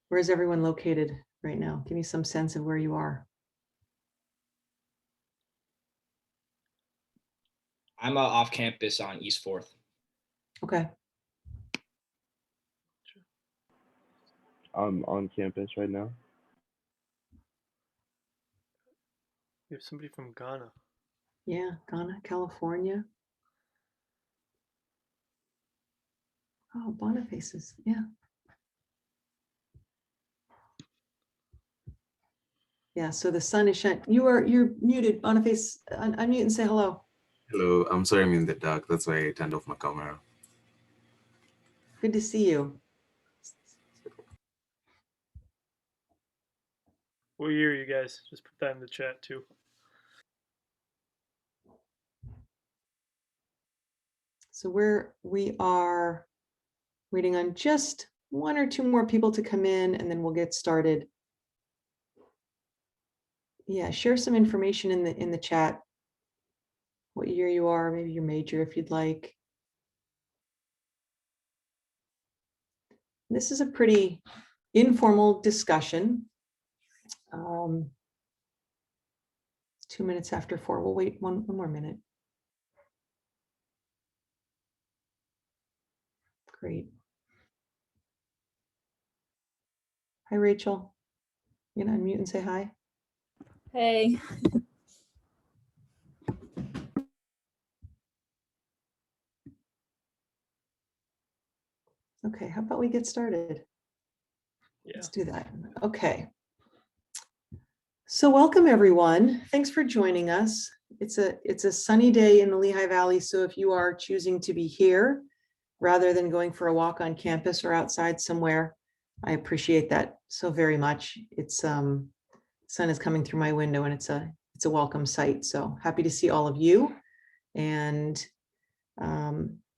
Where is everyone located right now? Give me some sense of where you are. I'm off campus on East 4th. Okay. I'm on campus right now. We have somebody from Ghana. Yeah, Ghana, California. Oh, Boniface's, yeah. Yeah, so the sun is shining. You're muted, Boniface. Unmute and say hello. Hello, I'm sorry I'm in the dark. That's why I turned off my camera. Good to see you. We'll hear you guys. Just put that in the chat too. So we are waiting on just one or two more people to come in, and then we'll get started. Yeah, share some information in the chat. What year you are, maybe your major if you'd like. This is a pretty informal discussion. 2 minutes after 4. We'll wait one more minute. Great. Hi, Rachel. You gonna unmute and say hi? Hey. Okay, how about we get started? Yeah. Let's do that. Okay. So welcome everyone. Thanks for joining us. It's a sunny day in the Lehigh Valley. So if you are choosing to be here rather than going for a walk on campus or outside somewhere, I appreciate that so very much. It's sun is coming through my window and it's a welcome sight. So happy to see all of you and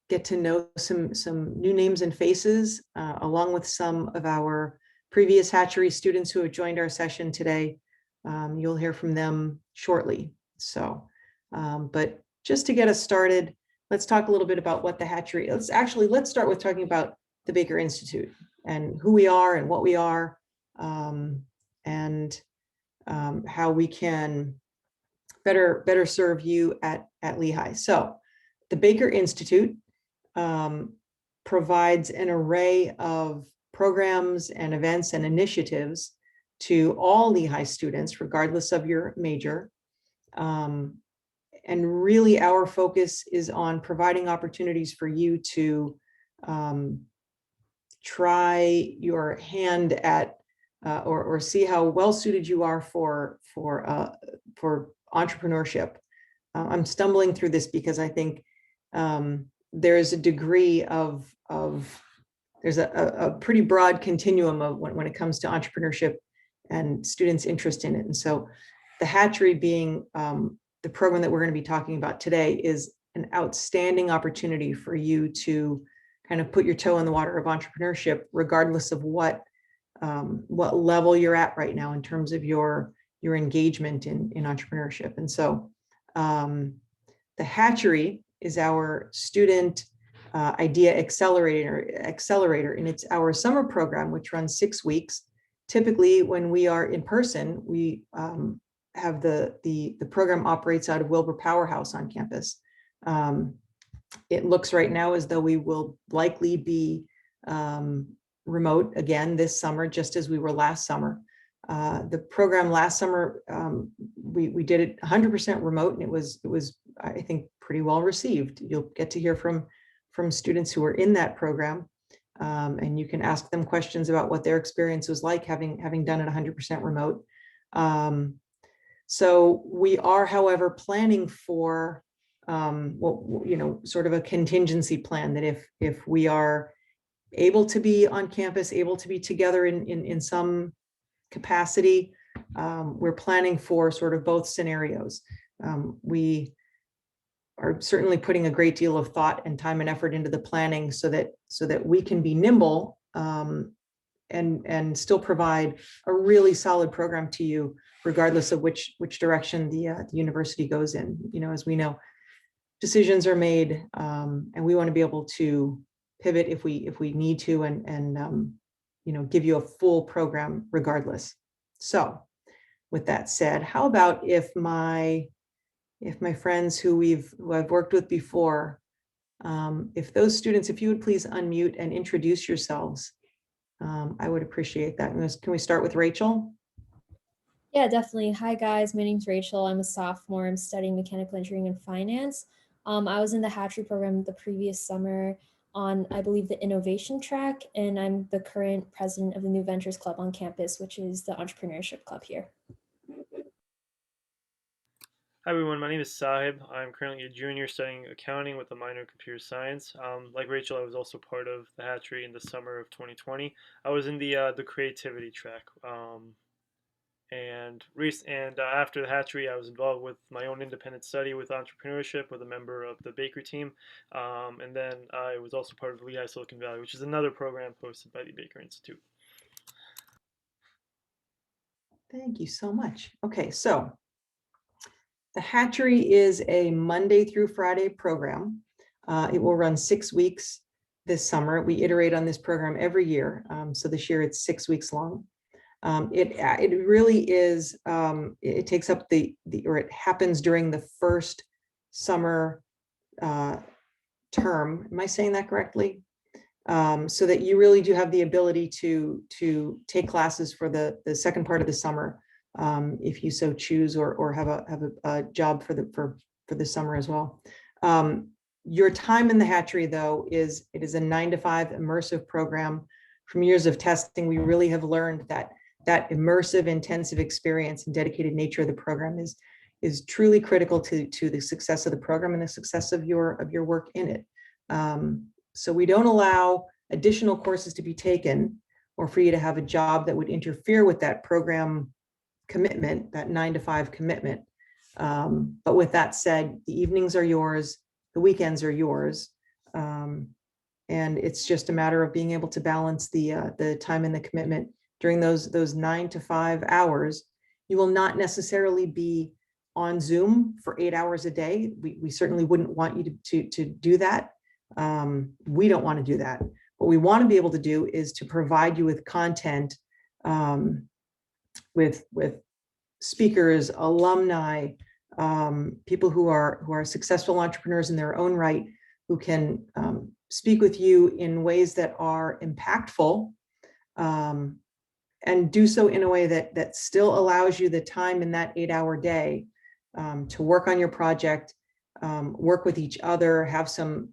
get to know some new names and faces, along with some of our previous Hatchery students who have joined our session today. You'll hear from them shortly. So, but just to get us started, let's talk a little bit about what the Hatchery, let's start with talking about the Baker Institute and who we are and what we are, and how we can better serve you at Lehigh. So the Baker Institute provides an array of programs and events and initiatives to all Lehigh students, regardless of your major. And really our focus is on providing opportunities for you to try your hand at or see how well suited you are for entrepreneurship. I'm stumbling through this because I think there is a degree of there's a pretty broad continuum of when it comes to entrepreneurship and students' interest in it. And so the Hatchery being the program that we're going to be talking about today is an outstanding opportunity for you to kind of put your toe in the water of entrepreneurship, regardless of what level you're at right now in terms of your engagement in entrepreneurship. And so the Hatchery is our student Idea Accelerator, and it's our summer program, which runs 6 weeks. Typically, when we are in person, we have the program operates out of Wilbur Powerhouse on campus. It looks right now as though we will likely be remote again this summer, just as we were last summer. The program last summer, we did it 100% remote, and it was I think pretty well received. You'll get to hear from students who are in that program, and you can ask them questions about what their experience was like having done it 100% remote. So we are, however, planning for sort of a contingency plan that if we are able to be on campus, able to be together in some capacity, we're planning for sort of both scenarios. We are certainly putting a great deal of thought and time and effort into the planning so that we can be nimble and still provide a really solid program to you, regardless of which direction the university goes in. As we know, decisions are made, and we want to be able to pivot if we need to, and give you a full program regardless. So with that said, how about if my friends who I've worked with before, if those students, if you would please unmute and introduce yourselves, I would appreciate that. Can we start with Rachel? Yeah, definitely. Hi, guys. My name's Rachel. I'm a sophomore. I'm studying mechanical engineering and finance. I was in the Hatchery program the previous summer on, I believe, the innovation track, and I'm the current president of the New Ventures Club on campus, which is the entrepreneurship club here. Hi everyone, my name is Sahib. I'm currently a junior studying accounting with a minor in computer science. Like Rachel, I was also part of the Hatchery in the summer of 2020. I was in the creativity track. After the Hatchery, I was involved with my own independent study with entrepreneurship with a member of the Baker team. And then I was also part of Lehigh Silicon Valley, which is another program hosted by the Baker Institute. Thank you so much. Okay, so the Hatchery is a Monday through Friday program. It will run 6 weeks this summer. We iterate on this program every year. So this year it's 6 weeks long. It really is, it takes up or it happens during the first summer term. Am I saying that correctly? So that you really do have the ability to take classes for the second part of the summer, if you so choose, or have a job for the summer as well. Your time in the Hatchery, though, it is a 9-to-5 immersive program. From years of testing, we really have learned that immersive, intensive experience and dedicated nature of the program is truly critical to the success of the program and the success of your work in it. So we don't allow additional courses to be taken or for you to have a job that would interfere with that program commitment, that 9-to-5 commitment. But with that said, the evenings are yours, the weekends are yours. And it's just a matter of being able to balance the time and the commitment during those 9 to 5 hours. You will not necessarily be on Zoom for 8 hours a day. We certainly wouldn't want you to do that. We don't want to do that. What we want to be able to do is to provide you with content, with speakers, alumni, people who are successful entrepreneurs in their own right, who can speak with you in ways that are impactful, and do so in a way that still allows you the time in that 8-hour day to work on your project, work with each other, have some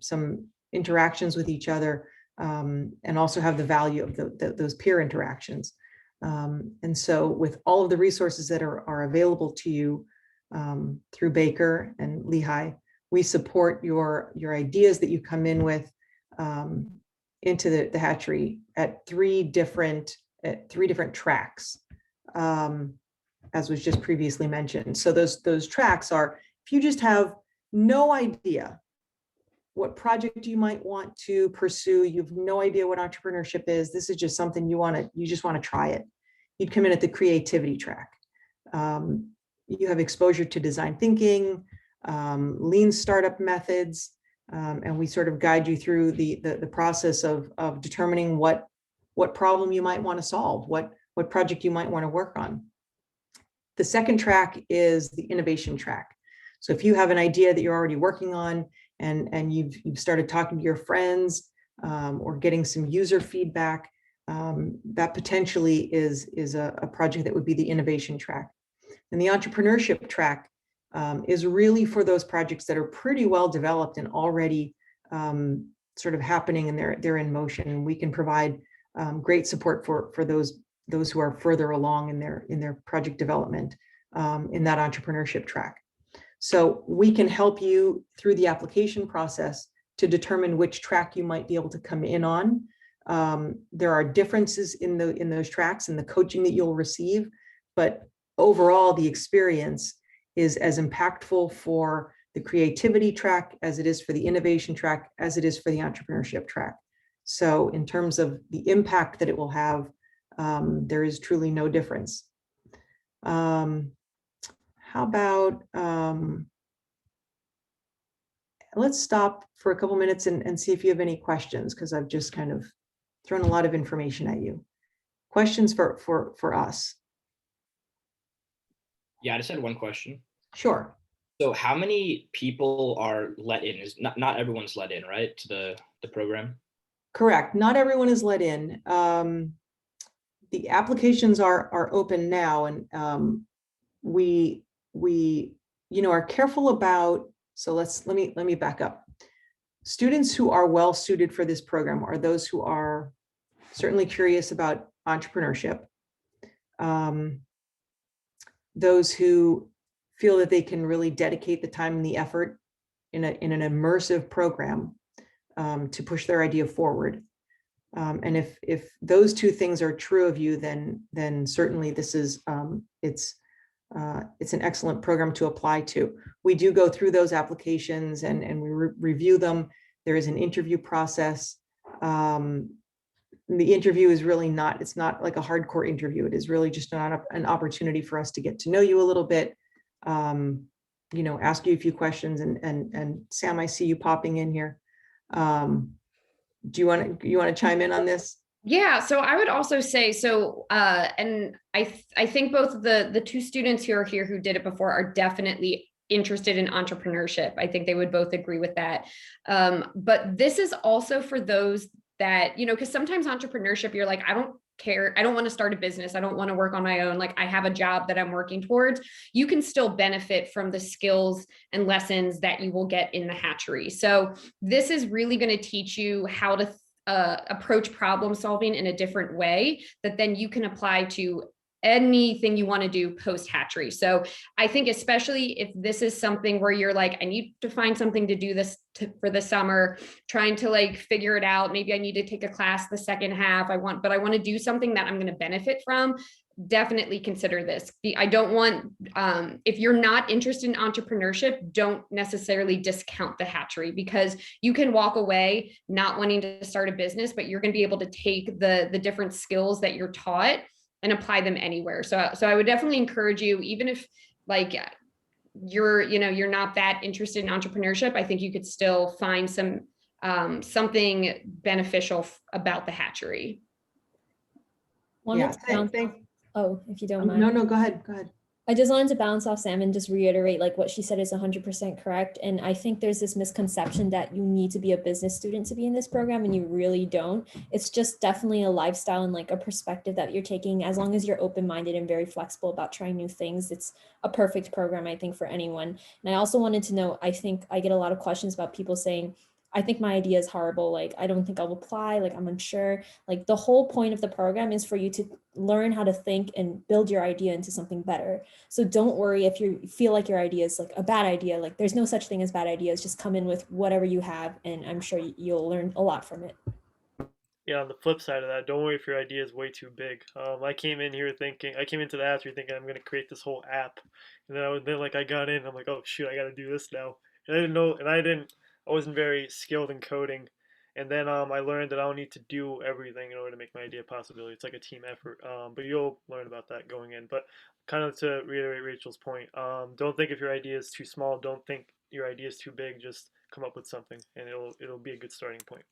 interactions with each other, and also have the value of those peer interactions. And so with all of the resources that are available to you through Baker and Lehigh, we support your ideas that you come in with into the Hatchery at three different tracks, as was just previously mentioned. So those tracks are, if you just have no idea what project you might want to pursue, you have no idea what entrepreneurship is, this is just something you just want to try it, you'd come in at the creativity track. You have exposure to design thinking, lean startup methods, and we sort of guide you through the process of determining what problem you might want to solve, what project you might want to work on. The second track is the innovation track. So if you have an idea that you're already working on and you've started talking to your friends, or getting some user feedback, that potentially is a project that would be the innovation track. And the entrepreneurship track is really for those projects that are pretty well developed and already sort of happening, and they're in motion. And we can provide great support for those who are further along in their project development in that entrepreneurship track. So we can help you through the application process to determine which track you might be able to come in on. There are differences in those tracks and the coaching that you'll receive, but overall the experience is as impactful for the creativity track as it is for the innovation track, as it is for the entrepreneurship track. So in terms of the impact that it will have, there is truly no difference. How about, let's stop for a couple minutes and see if you have any questions, because I've just kind of thrown a lot of information at you. questions for us? Yeah, I just had one question. Sure. So how many people are let in? Is not everyone's let in, right? To the program? Correct. Not everyone is let in. The applications are open now, and we are careful about. So let me back up. Students who are well suited for this program are those who are certainly curious about entrepreneurship. Those who feel that they can really dedicate the time and the effort in an immersive program to push their idea forward. And if those two things are true of you, then certainly this is it's an excellent program to apply to. We do go through those applications and we review them. There is an interview process. The interview is really it's not like a hardcore interview. It is really just an opportunity for us to get to know you a little bit, ask you a few questions. And Sam, I see you popping in here. Do you want to chime in on this? Yeah, so I would also say, and I think both the two students who are here who did it before are definitely interested in entrepreneurship. I think they would both agree with that. But this is also for those that, because sometimes entrepreneurship, you're like, I don't care. I don't want to start a business. I don't want to work on my own. Like I have a job that I'm working towards. You can still benefit from the skills and lessons that you will get in the hatchery. So this is really going to teach you how to approach problem solving in a different way that then you can apply to anything you want to do post hatchery. So I think especially if this is something where you're like, I need to find something to do for the summer, trying to like figure it out. Maybe I need to take a class the second half. But I want to do something that I'm going to benefit from. Definitely consider this. I don't want, if you're not interested in entrepreneurship, don't necessarily discount the hatchery, because you can walk away not wanting to start a business, but you're going to be able to take the different skills that you're taught and apply them anywhere. So I would definitely encourage you, even if like you're not that interested in entrepreneurship, I think you could still find something beneficial about the hatchery. Oh, if you don't mind. No, go ahead. I just wanted to bounce off Sam and just reiterate like what she said is 100% correct. And I think there's this misconception that you need to be a business student to be in this program, and you really don't. It's just definitely a lifestyle and like a perspective that you're taking. As long as you're open-minded and very flexible about trying new things, it's a perfect program, I think, for anyone. And I also wanted to know, I think I get a lot of questions about people saying, I think my idea is horrible. Like, I don't think I'll apply. Like, I'm unsure. Like, the whole point of the program is for you to learn how to think and build your idea into something better. So don't worry if you feel like your idea is like a bad idea. Like, there's no such thing as bad ideas. Just come in with whatever you have, and I'm sure you'll learn a lot from it. Yeah, on the flip side of that, don't worry if your idea is way too big. I came into the hatchery thinking I'm going to create this whole app. And then I got in, I'm like, oh shoot, I got to do this now. And I didn't know, I wasn't very skilled in coding. And then I learned that I don't need to do everything in order to make my idea a possibility. It's like a team effort. But you'll learn about that going in. But kind of to reiterate Rachel's point, don't think if your idea is too small, don't think your idea is too big. Just come up with something, and it'll be a good starting point.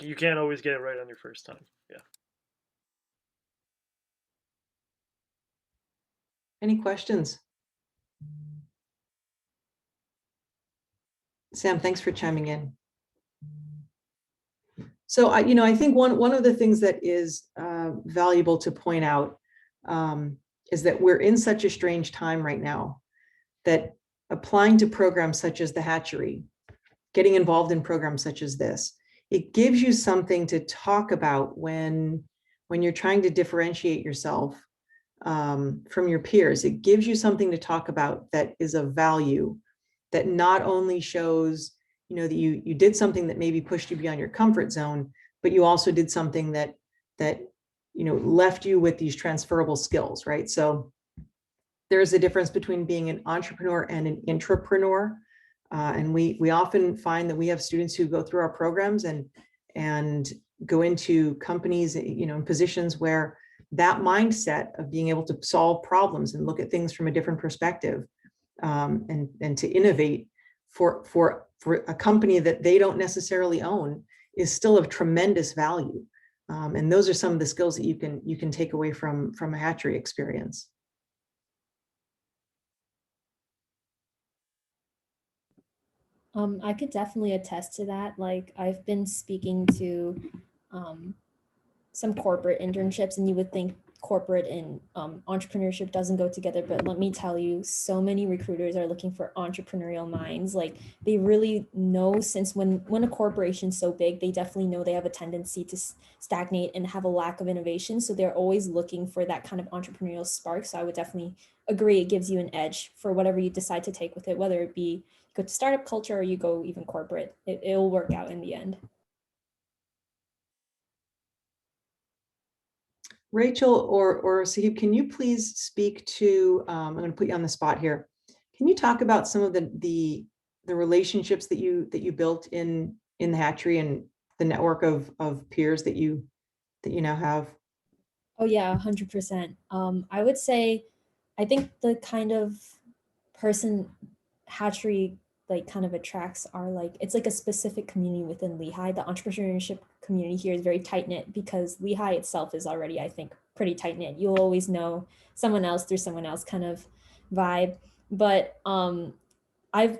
You can't always get it right on your first time. Yeah. Any questions? Sam, thanks for chiming in. So I think one of the things that is valuable to point out is that we're in such a strange time right now that applying to programs such as the hatchery, getting involved in programs such as this, it gives you something to talk about when you're trying to differentiate yourself from your peers. It gives you something to talk about that is of value, that not only shows that you did something that maybe pushed you beyond your comfort zone, but you also did something that left you with these transferable skills, right? So there's a difference between being an entrepreneur and an intrapreneur. And we often find that we have students who go through our programs and go into companies, in positions where that mindset of being able to solve problems and look at things from a different perspective, and to innovate for a company that they don't necessarily own is still of tremendous value. And those are some of the skills that you can take away from a hatchery experience. I could definitely attest to that. Like I've been speaking to some corporate internships, and you would think corporate and entrepreneurship doesn't go together, but let me tell you, so many recruiters are looking for entrepreneurial minds. Like they really know, since when a corporation's so big, they definitely know they have a tendency to stagnate and have a lack of innovation, so they're always looking for that kind of entrepreneurial spark. So I would definitely agree, it gives you an edge for whatever you decide to take with it, whether it be you go to startup culture or you go even corporate. It'll work out in the end. Rachel or Sahib, can you please speak to, I'm going to put you on the spot here. Can you talk about some of the relationships that you built in the hatchery and the network of peers that you now have? Oh yeah, 100%. I would say, I think the kind of person Hatchery like kind of attracts are like, it's like a specific community within Lehigh. The entrepreneurship community here is very tight knit because Lehigh itself is already, I think, pretty tight knit. You'll always know someone else through someone else kind of vibe. But I've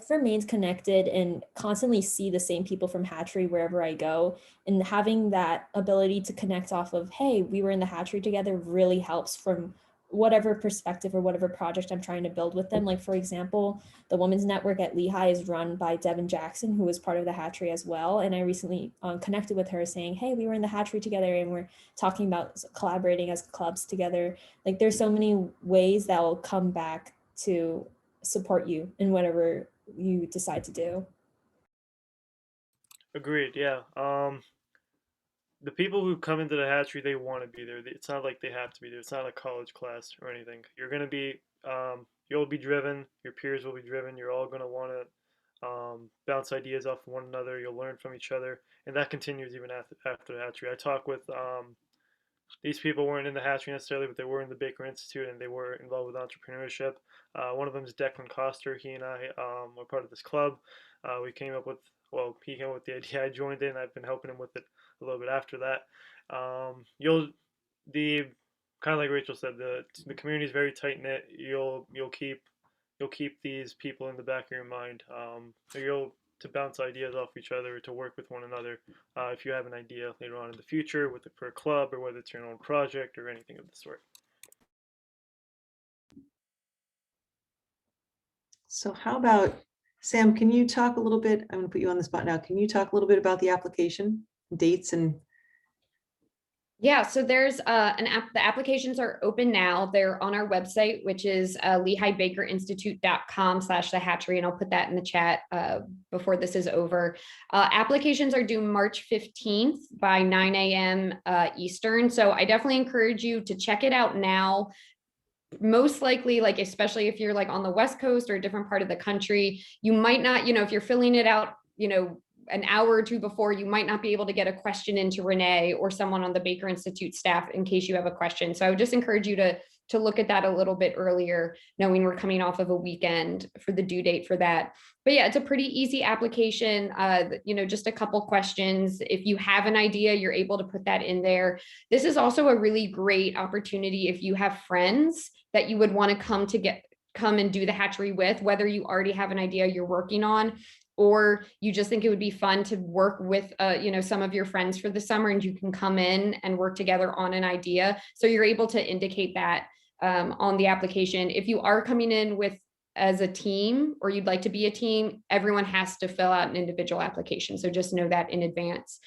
remained connected and constantly see the same people from Hatchery wherever I go. And having that ability to connect off of, hey, we were in the Hatchery together, really helps from whatever perspective or whatever project I'm trying to build with them. Like, for example, the Women's Network at Lehigh is run by Devin Jackson, who was part of the Hatchery as well. And I recently connected with her saying, hey, we were in the Hatchery together and we're talking about collaborating as clubs together. Like, there's so many ways that will come back to support you in whatever you decide to do. Agreed. Yeah. The people who come into the hatchery, they want to be there. It's not like they have to be there. It's not a college class or anything. You're gonna be, you'll be driven. Your peers will be driven. You're all gonna want to bounce ideas off one another. You'll learn from each other, and that continues even after the hatchery. I talk with these people weren't in the hatchery necessarily, but they were in the Baker Institute and they were involved with entrepreneurship. One of them is Declan Coster. He and I were part of this club. We came up with, well, he came up with the idea. I joined in. I've been helping him with it a little bit after that. The kind of like Rachel said, the community is very tight knit. You'll keep these people in the back of your mind. You'll to bounce ideas off each other, to work with one another. If you have an idea later on in the future, for a club or whether it's your own project or anything of the sort. So how about, Sam, can you talk a little bit, I'm going to put you on the spot now. Can you talk a little bit about the application dates and? Yeah, so there's the applications are open now. They're on our website, which is lehighbakerinstitute.com/the hatchery. And I'll put that in the chat before this is over. Applications are due March 15th by 9 a.m. Eastern. So I definitely encourage you to check it out now. Most likely, like, especially if you're like on the West Coast or a different part of the country, you might not, if you're filling it out, an hour or two before, you might not be able to get a question into Renee or someone on the Baker Institute staff in case you have a question. So I would just encourage you to look at that a little bit earlier, knowing we're coming off of a weekend for the due date for that. But yeah, it's a pretty easy application. Just a couple questions. If you have an idea, you're able to put that in there. This is also a really great opportunity if you have friends that you would want to come and do the hatchery with, whether you already have an idea you're working on, or you just think it would be fun to work with, some of your friends for the summer, and you can come in and work together on an idea. So you're able to indicate that on the application. If you are coming in as a team, or you'd like to be a team, everyone has to fill out an individual application. So just know that in advance.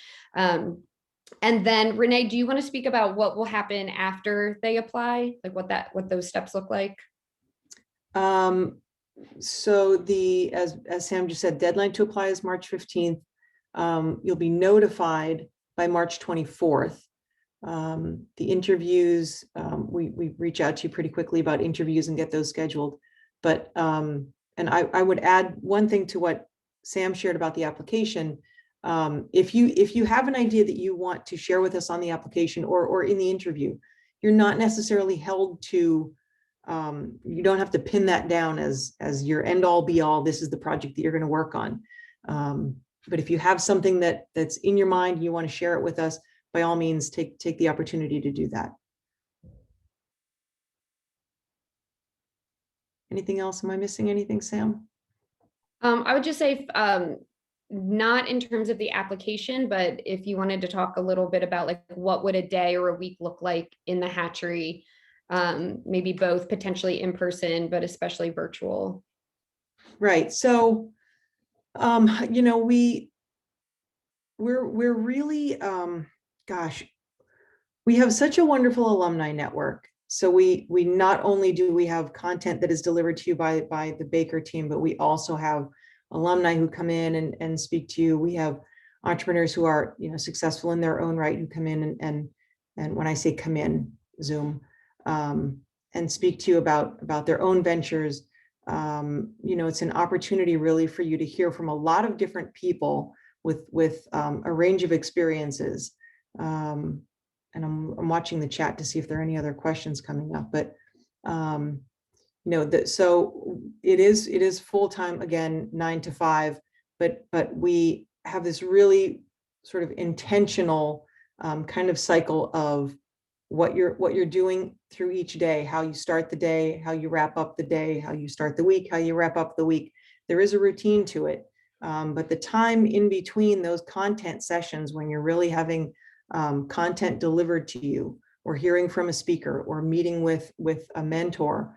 And then Renee, do you want to speak about what will happen after they apply? Like what those steps look like? So as Sam just said, deadline to apply is March 15th. You'll be notified by March 24th. The interviews, we reach out to you pretty quickly about interviews and get those scheduled. But, and I would add one thing to what Sam shared about the application. If you have an idea that you want to share with us on the application or in the interview, you're not necessarily held to, you don't have to pin that down as your end all be all. This is the project that you're going to work on. But if you have something that's in your mind, you want to share it with us, by all means, take the opportunity to do that. Anything else? Am I missing anything, Sam? I would just say, not in terms of the application, but if you wanted to talk a little bit about like what would a day or a week look like in the hatchery, maybe both potentially in person, but especially virtual. Right. So, you know, we're really, gosh, we have such a wonderful alumni network. So we not only do we have content that is delivered to you by the Baker team, but we also have alumni who come in and speak to you. We have entrepreneurs who are, you know, successful in their own right, who come in and when I say come in, Zoom, and speak to you about their own ventures. You know, it's an opportunity really for you to hear from a lot of different people with a range of experiences. And I'm watching the chat to see if there are any other questions coming up, but you know, so it is full-time, again, 9 to 5, but we have this really sort of intentional kind of cycle of what you're doing through each day, how you start the day, how you wrap up the day, how you start the week, how you wrap up the week. There is a routine to it, but the time in between those content sessions when you're really having content delivered to you, or hearing from a speaker, or meeting with a mentor,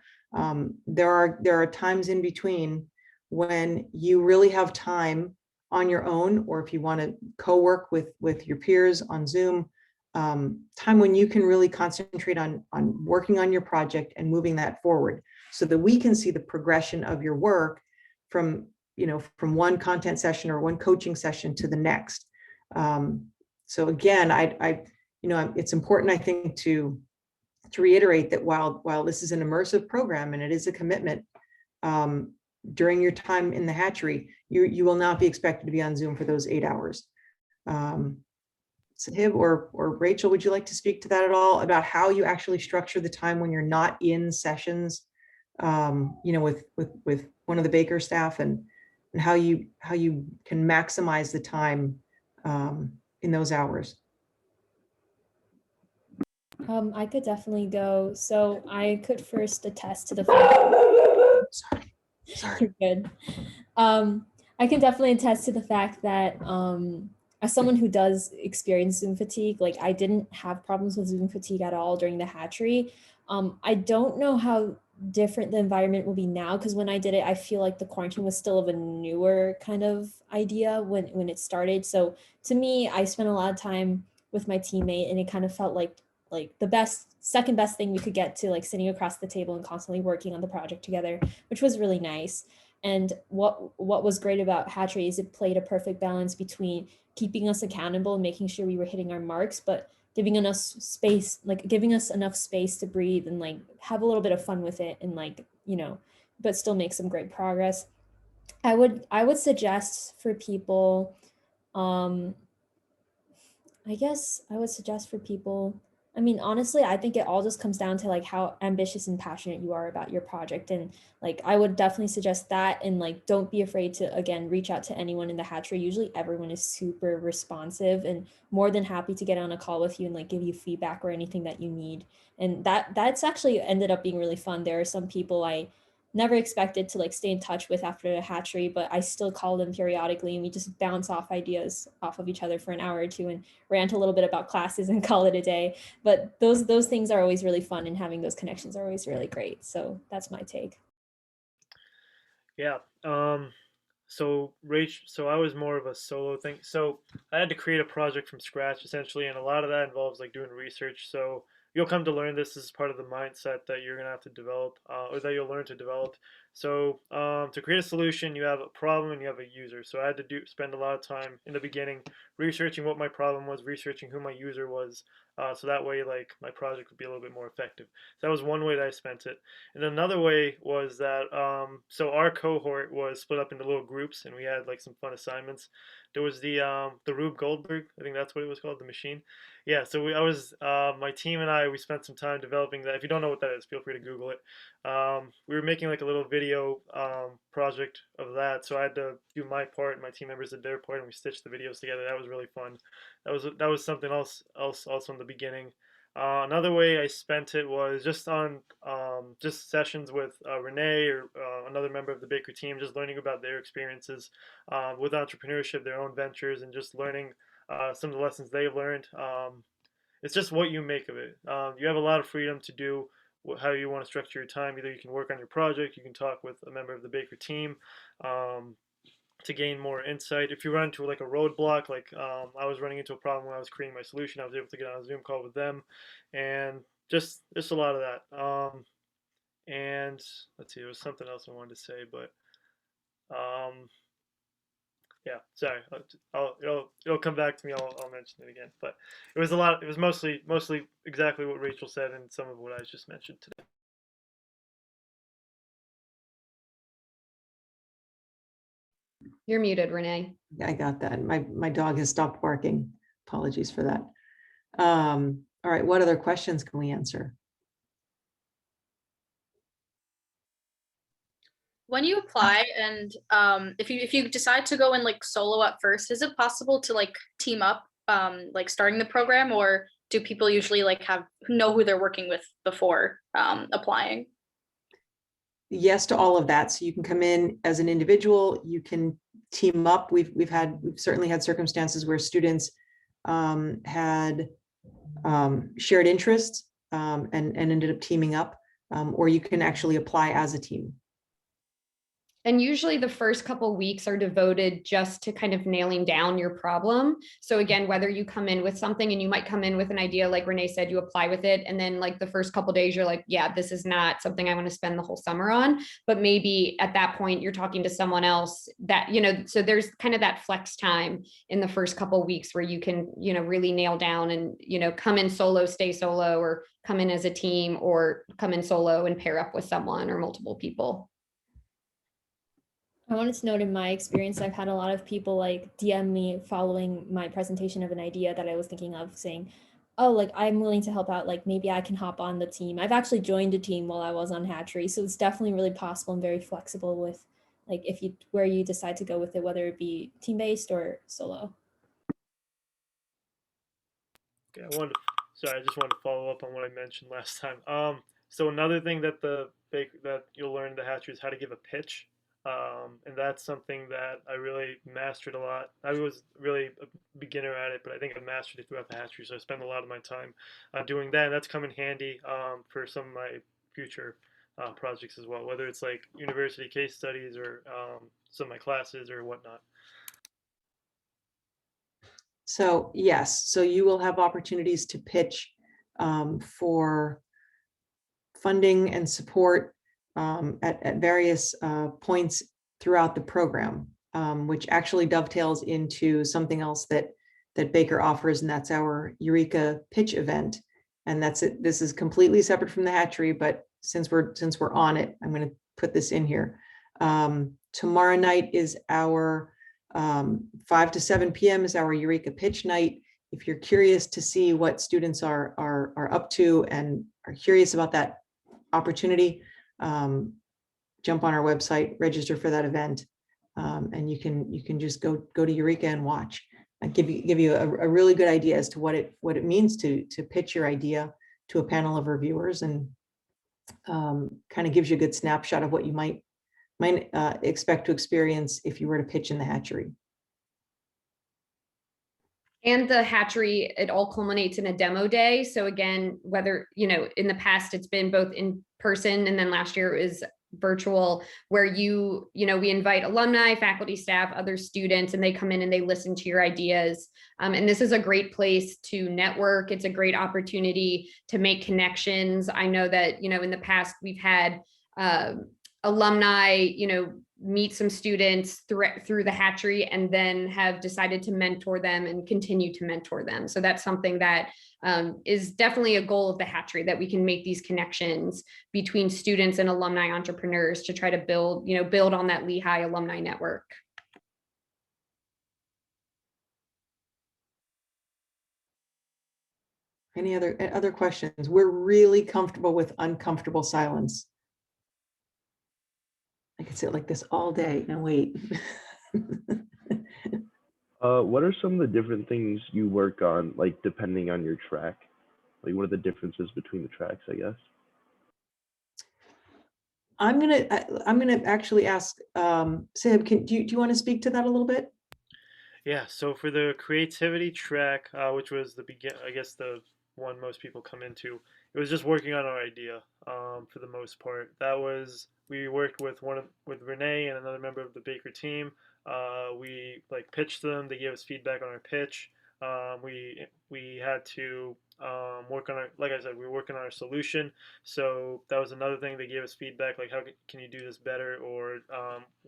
there are times in between when you really have time on your own, or if you want to co-work with your peers on Zoom, time when you can really concentrate on working on your project and moving that forward, so that we can see the progression of your work from, you know, from one content session or one coaching session to the next. So again, you know, it's important, I think, to reiterate that while this is an immersive program and it is a commitment, during your time in the hatchery, you will not be expected to be on Zoom for those 8 hours. Sahib or Rachel, would you like to speak to that at all, about how you actually structure the time when you're not in sessions, you know, with one of the Baker staff, and how you can maximize the time in those hours? I could definitely go. So I could first attest to the fact. Sorry. You're good. I can definitely attest to the fact that as someone who does experience Zoom fatigue, like I didn't have problems with Zoom fatigue at all during the hatchery. I don't know how different the environment will be now, because when I did it, I feel like the quarantine was still of a newer kind of idea when it started. So to me, I spent a lot of time with my teammate, and it kind of felt like the second best thing we could get to, like sitting across the table and constantly working on the project together, which was really nice. And what was great about Hatchery is it played a perfect balance between keeping us accountable and making sure we were hitting our marks, but giving us space, like giving us enough space to breathe and like have a little bit of fun with it, and like, you know, but still make some great progress. I would suggest for people, I guess I would suggest for people, I mean, honestly, I think it all just comes down to like how ambitious and passionate you are about your project. And like, I would definitely suggest that. And like, don't be afraid to, again, reach out to anyone in the hatchery. Usually everyone is super responsive and more than happy to get on a call with you and like give you feedback or anything that you need. And that's actually ended up being really fun. There are some people I never expected to like stay in touch with after the hatchery, but I still call them periodically and we just bounce off ideas off of each other for an hour or two and rant a little bit about classes and call it a day. But those things are always really fun, and having those connections are always really great. So that's my take. Yeah. So I was more of a solo thing. So I had to create a project from scratch essentially, and a lot of that involves like doing research. So you'll come to learn this is part of the mindset that you're gonna have to develop, or that you'll learn to develop. So to create a solution, you have a problem and you have a user. So I had to spend a lot of time in the beginning researching what my problem was, researching who my user was, so that way like my project would be a little bit more effective. So that was one way that I spent it. And another way was that so our cohort was split up into little groups, and we had like some fun assignments. There was the Rube Goldberg, I think that's what it was called, the machine. Yeah, so I was my team and I, we spent some time developing that. If you don't know what that is, feel free to Google it. We were making like a little video video project of that. So I had to do my part, and my team members did their part, and we stitched the videos together. That was really fun. That was something else also in the beginning. Another way I spent it was just on just sessions with Renee or another member of the Baker team, just learning about their experiences with entrepreneurship, their own ventures, and just learning some of the lessons they've learned. It's just what you make of it. You have a lot of freedom to do how you want to structure your time. Either you can work on your project, you can talk with a member of the Baker team to gain more insight. If you run into like a roadblock, like I was running into a problem when I was creating my solution, I was able to get on a Zoom call with them, and just a lot of that. And let's see, there was something else I wanted to say, but yeah, sorry, it'll come back to me. I'll mention it again. But it was a lot. It was mostly exactly what Rachel said and some of what I just mentioned today. You're muted, Renee. I got that. My dog has stopped barking. Apologies for that. All right, what other questions can we answer? When you apply and if you decide to go in like solo at first, is it possible to like team up like starting the program, or do people usually like know who they're working with before applying? Yes to all of that. So you can come in as an individual, you can team up. We've certainly had circumstances where students had shared interests and ended up teaming up, or you can actually apply as a team. And usually the first couple weeks are devoted just to kind of nailing down your problem. So again, whether you come in with something, and you might come in with an idea, like Renee said, you apply with it. And then like the first couple days, you're like, yeah, this is not something I want to spend the whole summer on. But maybe at that point, you're talking to someone else that, so there's kind of that flex time in the first couple of weeks where you can, really nail down and, come in solo, stay solo, or come in as a team, or come in solo and pair up with someone or multiple people. I wanted to note, in my experience, I've had a lot of people like DM me following my presentation of an idea that I was thinking of, saying, oh, like I'm willing to help out, like maybe I can hop on the team. I've actually joined a team while I was on Hatchery, so it's definitely really possible and very flexible with like where you decide to go with it, whether it be team-based or solo. Okay, I just wanted to follow up on what I mentioned last time. So another thing that that you'll learn in the Hatchery is how to give a pitch. And that's something that I really mastered a lot. I was really a beginner at it, but I think I mastered it throughout the Hatchery. So I spend a lot of my time doing that, and that's come in handy for some of my future projects as well, whether it's like university case studies or some of my classes or whatnot. So yes, so you will have opportunities to pitch for funding and support at various points throughout the program, which actually dovetails into something else that Baker offers, and that's our Eureka pitch event. And that's it. This is completely separate from the Hatchery, but since we're on it, I'm going to put this in here. Tomorrow night is our 5 to 7 p.m. is our Eureka pitch night. If you're curious to see what students are up to and are curious about that opportunity, jump on our website, register for that event, and you can just go to Eureka and watch. I give you a really good idea as to what it means to pitch your idea to a panel of reviewers, and kind of gives you a good snapshot of what you might expect to experience if you were to pitch in the Hatchery. And the Hatchery, it all culminates in a demo day. So again, whether, in the past it's been both in person, and then last year it was virtual, where we invite alumni, faculty, staff, other students, and they come in and they listen to your ideas. And this is a great place to network. It's a great opportunity to make connections. I know that, in the past we've had alumni, meet some students through the Hatchery, and then have decided to mentor them and continue to mentor them. So that's something that is definitely a goal of the Hatchery, that we can make these connections between students and alumni entrepreneurs to try to build on that Lehigh alumni network. Any other questions? We're really comfortable with uncomfortable silence. I could sit like this all day. No, wait. What are some of the different things you work on, like depending on your track? Like, what are the differences between the tracks, I guess? I'm gonna actually ask Sam. Do you want to speak to that a little bit? Yeah, so for the creativity track, which was I guess the one most people come into, it was just working on our idea for the most part. We worked with Renee and another member of the Baker team. We like pitched them. They gave us feedback on our pitch. We had to work on like I said, we were working on our solution. So that was another thing. They gave us feedback like, how can you do this better, or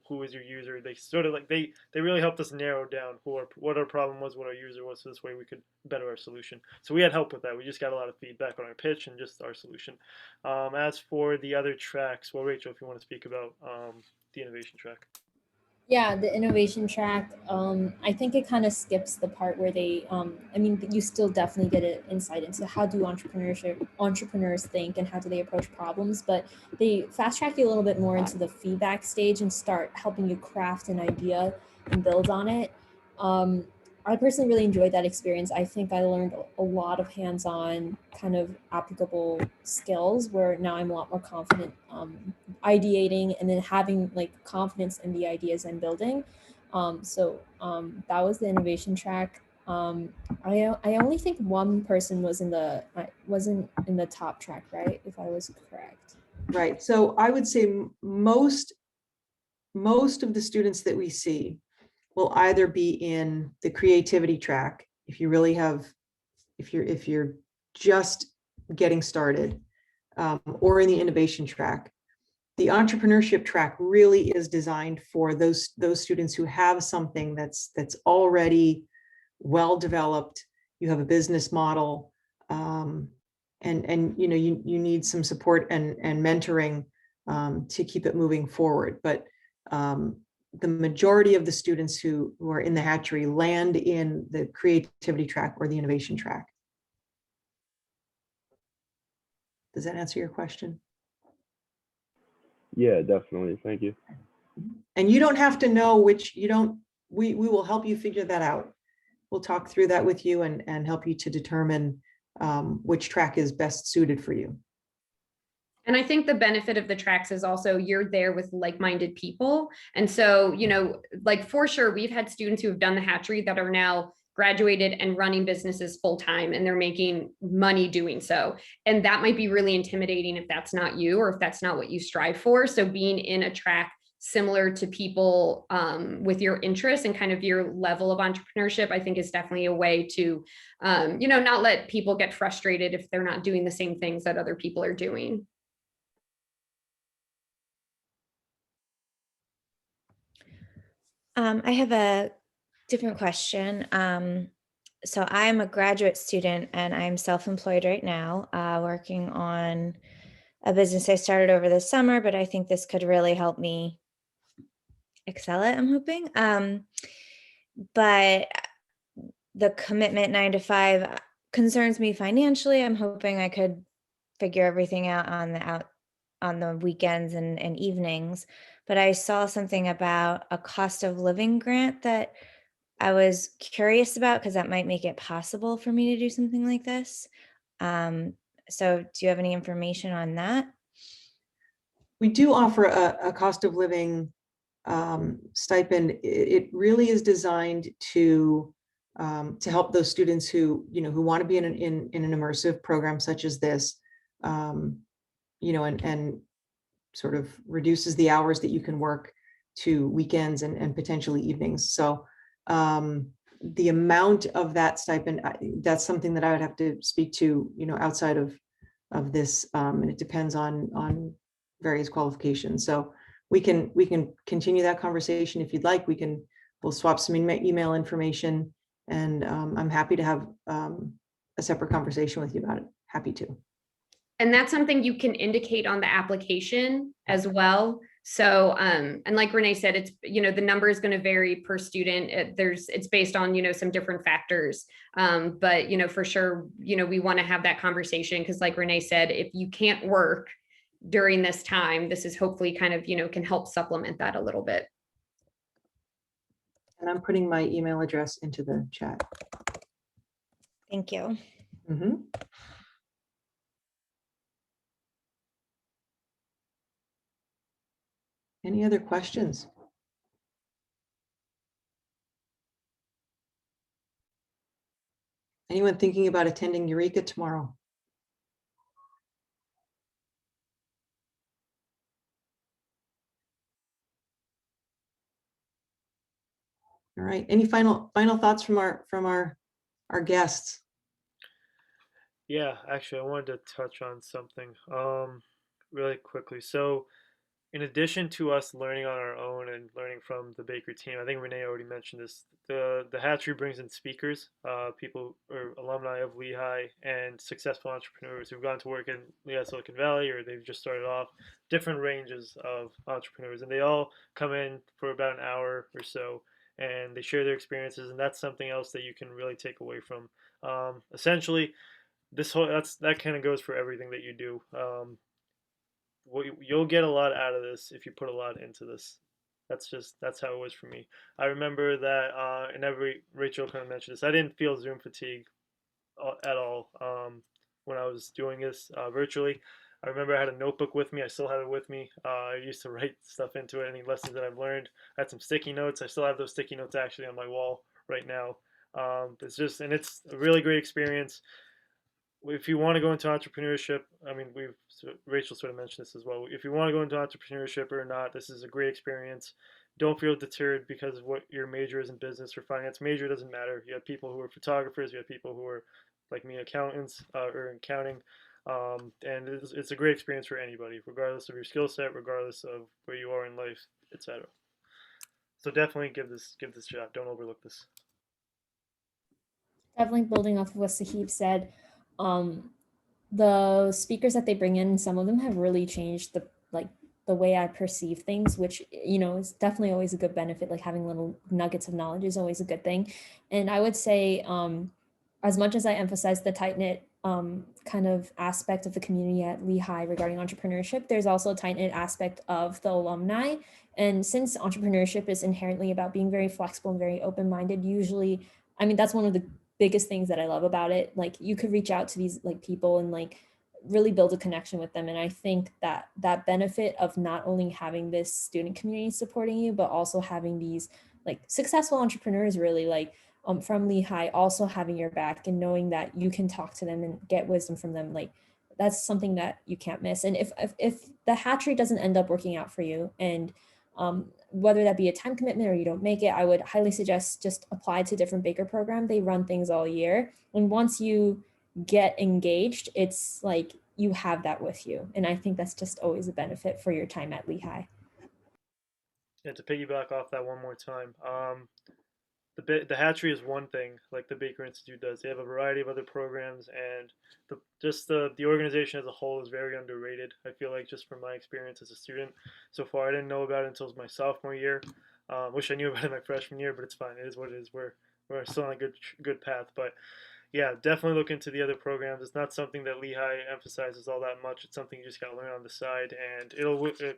who is your user? They sort of like they really helped us narrow down what our problem was, what our user was, so this way we could better our solution. So we had help with that. We just got a lot of feedback on our pitch and just our solution. As for the other tracks, well, Rachel, if you want to speak about the innovation track. Yeah, the innovation track, I think it kind of skips the part where I mean, you still definitely get an insight into how do entrepreneurs think and how do they approach problems, but they fast track you a little bit more into the feedback stage and start helping you craft an idea and build on it. I personally really enjoyed that experience. I think I learned a lot of hands-on kind of applicable skills where now I'm a lot more confident ideating and then having like confidence in the ideas I'm building. That was the innovation track. I only think one person wasn't in the top track, right? If I was correct. Right. So I would say most of the students that we see will either be in the creativity track if you're just getting started, or in the innovation track. The entrepreneurship track really is designed for those students who have something that's already well developed. You have a business model, and you know you need some support and mentoring to keep it moving forward. But the majority of the students who are in the Hatchery land in the creativity track or the innovation track. Does that answer your question? Yeah, definitely. Thank you. And you don't have to know we will help you figure that out. We'll talk through that with you and help you to determine which track is best suited for you. And I think the benefit of the tracks is also you're there with like-minded people. And so, you know, like for sure, we've had students who have done the Hatchery that are now graduated and running businesses full-time, and they're making money doing so. And that might be really intimidating if that's not you, or if that's not what you strive for. So being in a track similar to people with your interests and kind of your level of entrepreneurship, I think is definitely a way to, you know, not let people get frustrated if they're not doing the same things that other people are doing. I have a different question. So I'm a graduate student and I'm self-employed right now, working on a business I started over the summer, but I think this could really help me excel at, I'm hoping. But the commitment 9 to 5 concerns me financially. I'm hoping I could figure everything out on the weekends and evenings. But I saw something about a cost of living grant that I was curious about because that might make it possible for me to do something like this. So do you have any information on that? We do offer a cost of living stipend. It really is designed to help those students who want to be in an immersive program such as this, and sort of reduces the hours that you can work to weekends and potentially evenings. So the amount of that stipend, that's something that I would have to speak to, outside of this, and it depends on various qualifications. So we can continue that conversation if you'd like. We'll swap some email information, and I'm happy to have a separate conversation with you about it. Happy to. And that's something you can indicate on the application as well. So, and like Renee said, it's, the number is going to vary per student. It's based on, some different factors. But, for sure, we want to have that conversation because like Renee said, if you can't work, during this time, this is hopefully kind of, can help supplement that a little bit. And I'm putting my email address into the chat. Thank you. Mhm. Any other questions? Anyone thinking about attending Eureka tomorrow? All right. Any final thoughts from our guests? Yeah, actually, I wanted to touch on something really quickly. So, in addition to us learning on our own and learning from the Baker team, I think Renee already mentioned this. The Hatchery brings in speakers, people or alumni of Lehigh, and successful entrepreneurs who've gone to work in Lehigh, Silicon Valley, or they've just started off. Different ranges of entrepreneurs, and they all come in for about an hour or so, and they share their experiences, and that's something else that you can really take away from. Essentially, that kind of goes for everything that you do. You'll get a lot out of this if you put a lot into this. That's how it was for me. I remember that, and Rachel kind of mentioned this. I didn't feel Zoom fatigue at all when I was doing this virtually. I remember I had a notebook with me. I still have it with me. I used to write stuff into it, any lessons that I've learned. I had some sticky notes. I still have those sticky notes actually on my wall right now. It's a really great experience. If you want to go into entrepreneurship, I mean, Rachel sort of mentioned this as well. If you want to go into entrepreneurship or not, this is a great experience. Don't feel deterred because of what your major is in business or finance. Major doesn't matter. You have people who are photographers. You have people who are like me, accountants or accounting. And it's a great experience for anybody, regardless of your skill set, regardless of where you are in life, etc. So definitely give this a shot. Don't overlook this. Definitely building off of what Sahib said, the speakers that they bring in, some of them have really changed the way I perceive things, which, is definitely always a good benefit. Like having little nuggets of knowledge is always a good thing. And I would say, as much as I emphasize the tight-knit kind of aspect of the community at Lehigh regarding entrepreneurship, there's also a tight-knit aspect of the alumni. And since entrepreneurship is inherently about being very flexible and very open-minded, usually, I mean, that's one of the biggest things that I love about it. Like you could reach out to these like people and like really build a connection with them. And I think that benefit of not only having this student community supporting you, but also having these like successful entrepreneurs really like from Lehigh also having your back and knowing that you can talk to them and get wisdom from them, like that's something that you can't miss. And if the hatchery doesn't end up working out for you, and whether that be a time commitment or you don't make it, I would highly suggest just apply to different Baker program. They run things all year. And once you get engaged, it's like you have that with you. And I think that's just always a benefit for your time at Lehigh. Yeah, to piggyback off that one more time, the hatchery is one thing, like the Baker Institute does. They have a variety of other programs, and the organization as a whole is very underrated. I feel like just from my experience as a student so far, I didn't know about it until my sophomore year. Wish I knew about it my freshman year, but it's fine. It is what it is. We're still on a good path, but yeah, definitely look into the other programs. It's not something that Lehigh emphasizes all that much. It's something you just got to learn on the side, and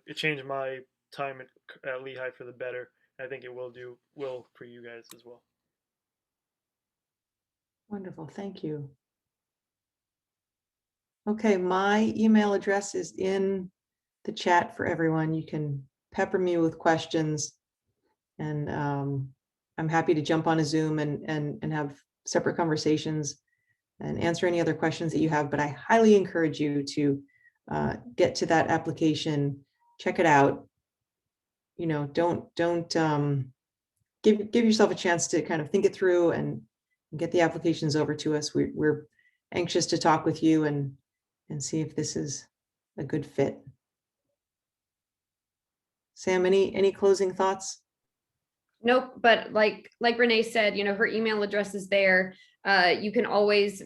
it changed my time at Lehigh for the better. I think it will for you guys as well. Wonderful, thank you. Okay, my email address is in the chat for everyone. You can pepper me with questions, and I'm happy to jump on a Zoom and have separate conversations and answer any other questions that you have. But I highly encourage you to get to that application, check it out. Don't give yourself a chance to kind of think it through and get the applications over to us. We're anxious to talk with you and see if this is a good fit. Sam, any closing thoughts? Nope, but like Renee said, her email address is there. You can always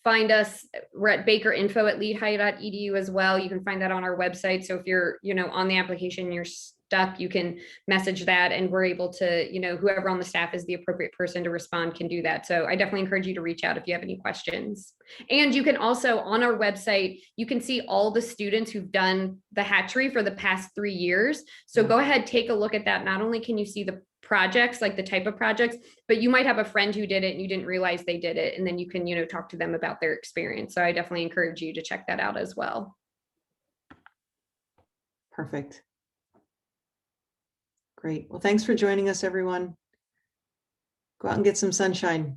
find us. We're at bakerinfo@lehigh.edu as well. You can find that on our website. So if you're, on the application, you're duck, you can message that and we're able to, whoever on the staff is the appropriate person to respond can do that. So I definitely encourage you to reach out if you have any questions. And you can also, on our website, you can see all the students who've done the hatchery for the past 3 years. So go ahead, take a look at that. Not only can you see the projects, like the type of projects, but you might have a friend who did it and you didn't realize they did it. And then you can, talk to them about their experience. So I definitely encourage you to check that out as well. Perfect. Great. Well, thanks for joining us, everyone. Go out and get some sunshine.